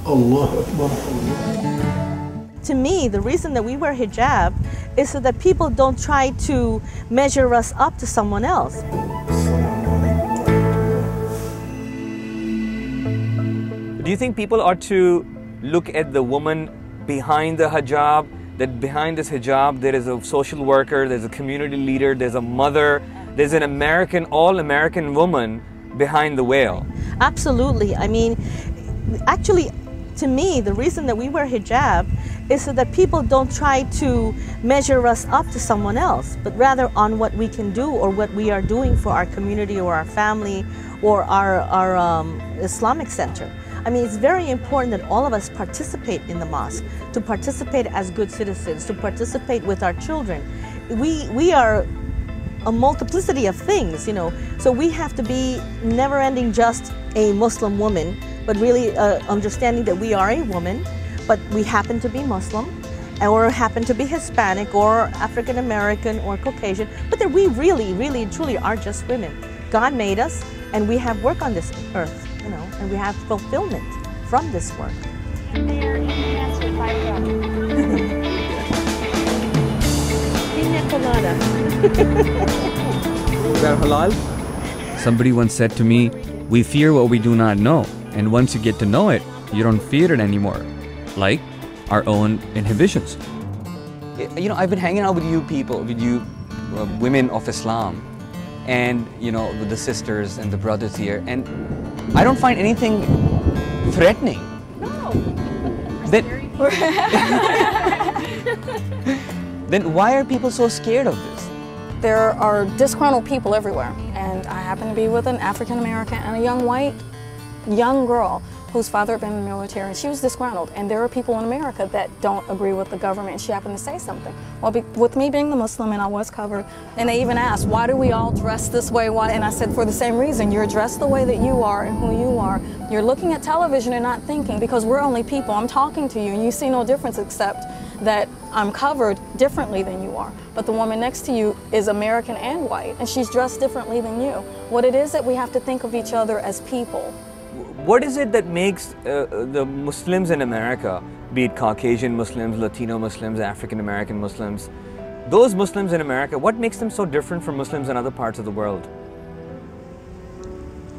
Allah Akbar. To me, the reason that we wear hijab is so that people don't try to measure us up to someone else. Do you think people are to look at the woman behind the hijab, that behind this hijab there is a social worker, there's a community leader, there's a mother, there's an American, all-American woman behind the veil? Absolutely. I mean, actually, to me, the reason that we wear hijab is so that people don't try to measure us up to someone else, but rather on what we can do or what we are doing for our community or our family or our Islamic center. I mean, it's very important that all of us participate in the mosque, to participate as good citizens, to participate with our children. We are a multiplicity of things, you know, so we have to be never ending just a Muslim woman, but really understanding that we are a woman, but we happen to be Muslim, or happen to be Hispanic, or African American, or Caucasian, but that we really, really, truly are just women. God made us, and we have work on this earth, you know, and we have fulfillment from this work. Pina colada. Is that halal? Somebody once said to me, "We fear what we do not know, and once you get to know it, you don't fear it anymore." Like our own inhibitions. You know, I've been hanging out with you people, with you women of Islam, and you know, with the sisters and the brothers here, and I don't find anything threatening. No. Then why are people so scared of this? There are disgruntled people everywhere, and I happen to be with an African American and a young girl whose father had been in the military, and she was disgruntled. And there are people in America that don't agree with the government, and she happened to say something. Well, with me being the Muslim, and I was covered, and they even asked, why do we all dress this way? Why? And I said, for the same reason. You're dressed the way that you are and who you are. You're looking at television and not thinking, because we're only people. I'm talking to you, and you see no difference except that I'm covered differently than you are. But the woman next to you is American and white, and she's dressed differently than you. What it is that we have to think of each other as people. What is it that makes the Muslims in America, be it Caucasian Muslims, Latino Muslims, African American Muslims, those Muslims in America, what makes them so different from Muslims in other parts of the world?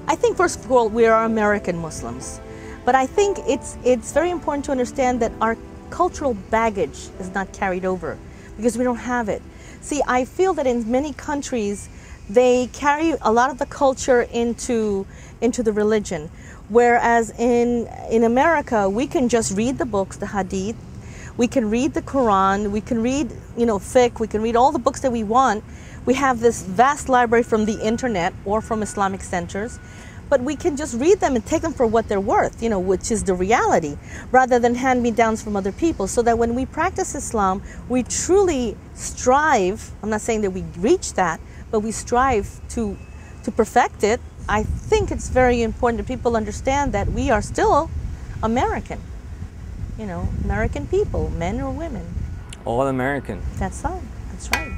I think first of all, we are American Muslims. But I think it's very important to understand that our cultural baggage is not carried over because we don't have it. See, I feel that in many countries, they carry a lot of the culture into the religion. Whereas in America, we can just read the books, the hadith, we can read the Quran, we can read, you know, fiqh, we can read all the books that we want. We have this vast library from the internet or from Islamic centers, but we can just read them and take them for what they're worth, you know, which is the reality, rather than hand-me-downs from other people. So that when we practice Islam, we truly strive, I'm not saying that we reach that, but we strive to perfect it. I think it's very important that people understand that we are still American, you know, American people, men or women. All American. That's right, that's right.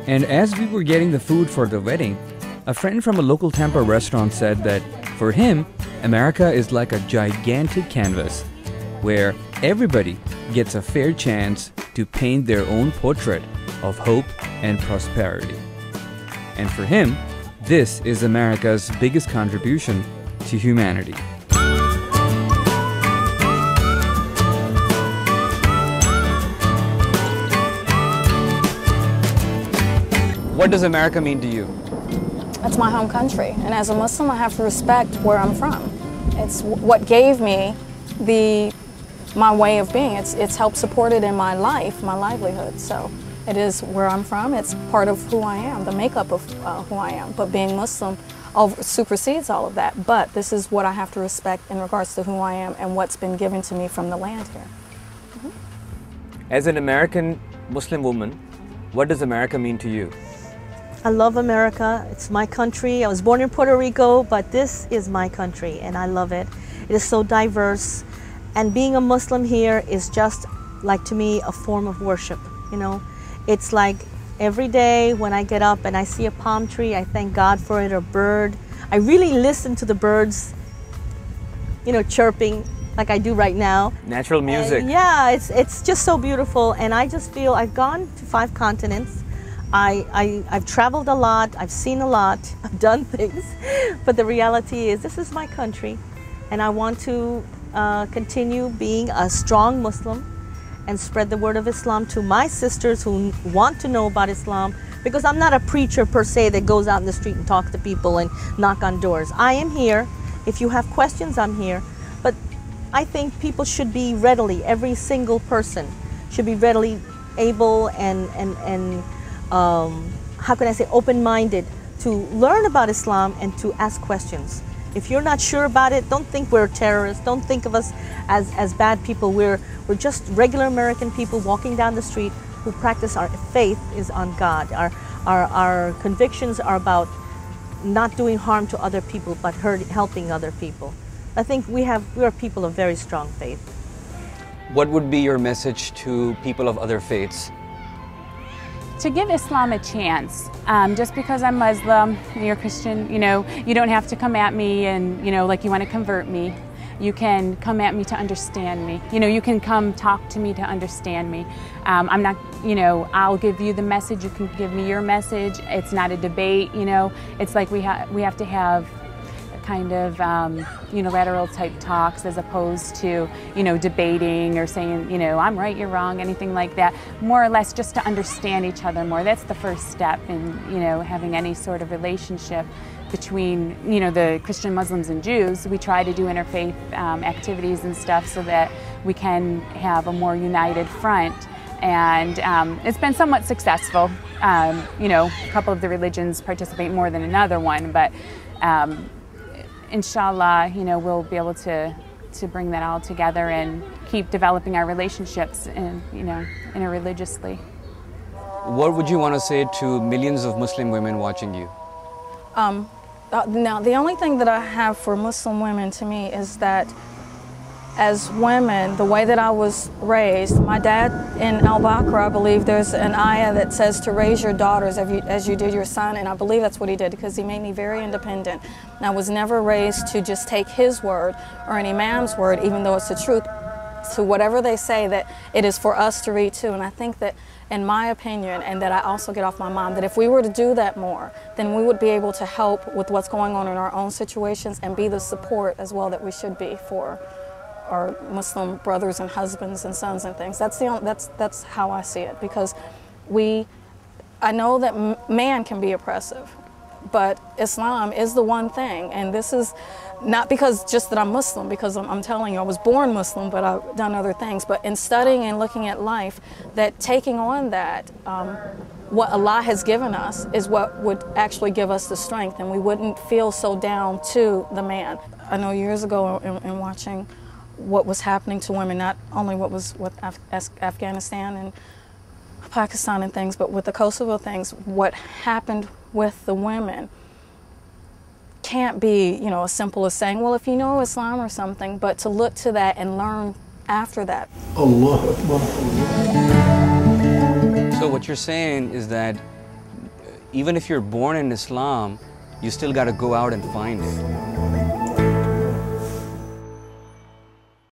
And as we were getting the food for the wedding, a friend from a local Tampa restaurant said that for him, America is like a gigantic canvas where everybody gets a fair chance to paint their own portrait of hope and prosperity. And for him, this is America's biggest contribution to humanity. What does America mean to you? It's my home country, and as a Muslim, I have to respect where I'm from. It's what gave me my way of being. It's helped support it in my life, my livelihood. So it is where I'm from. It's part of who I am, the makeup of who I am. But being Muslim supersedes all of that. But this is what I have to respect in regards to who I am and what's been given to me from the land here. As an American Muslim woman, what does America mean to you? I love America. It's my country. I was born in Puerto Rico, but this is my country and I love it. It is so diverse. And being a Muslim here is just like, to me, a form of worship, you know. It's like Every day when I get up and I see a palm tree, I thank God for it, or a bird. I really listen to the birds, you know, chirping like I do right now. Natural music. And yeah, it's just so beautiful, and I just feel I've gone to 5 continents. I've traveled a lot, I've seen a lot, I've done things, but the reality is this is my country, and I want to continue being a strong Muslim and spread the word of Islam to my sisters who want to know about Islam, because I'm not a preacher per se that goes out in the street and talks to people and knock on doors. I am here. If you have questions, I'm here. But I think people should be readily, every single person should be readily able and how can I say, open-minded to learn about Islam and to ask questions. If you're not sure about it, don't think we're terrorists. Don't think of us as bad people. We're just regular American people walking down the street who practice our faith is on God. Our convictions are about not doing harm to other people, but helping other people. I think we are people of very strong faith. What would be your message to people of other faiths? To give Islam a chance. Just because I'm Muslim, you're Christian, you know, you don't have to come at me and, you know, like you want to convert me. You can come at me to understand me. You know, you can come talk to me to understand me. I'm not, you know, I'll give you the message, you can give me your message. It's not a debate, you know. It's like we have to have kind of unilateral type talks as opposed to, you know, debating or saying, you know, I'm right, you're wrong, anything like that. More or less just to understand each other more. That's the first step in, you know, having any sort of relationship between, you know, the Christian Muslims and Jews. We try to do interfaith activities and stuff so that we can have a more united front. And it's been somewhat successful. You know, a couple of the religions participate more than another one, but inshallah, you know, we'll be able to bring that all together and keep developing our relationships, and, you know, interreligiously. What would you want to say to millions of Muslim women watching you? Now, the only thing that I have for Muslim women, to me, is that as women, the way that I was raised, my dad in Al-Baqarah, I believe there's an ayah that says to raise your daughters as you did your son, and I believe that's what he did, because he made me very independent. And I was never raised to just take his word or an imam's word, even though it's the truth, to whatever they say, that it is for us to read too. And I think that, in my opinion, and that I also get off my mom, that if we were to do that more, then we would be able to help with what's going on in our own situations and be the support as well that we should be for our Muslim brothers and husbands and sons and things. That's how I see it, because I know that man can be oppressive, but Islam is the one thing, and this is not because just that I'm Muslim, because I'm telling you, I was born Muslim, but I've done other things. But in studying and looking at life, that taking on that, what Allah has given us is what would actually give us the strength, and we wouldn't feel so down to the man. I know years ago in watching what was happening to women, not only what was with Afghanistan and Pakistan and things, but with the Kosovo things, what happened with the women can't be, you know, as simple as saying, well, if you know Islam or something, but to look to that and learn after that. Allah Akbar. So what you're saying is that even if you're born in Islam, you still got to go out and find it.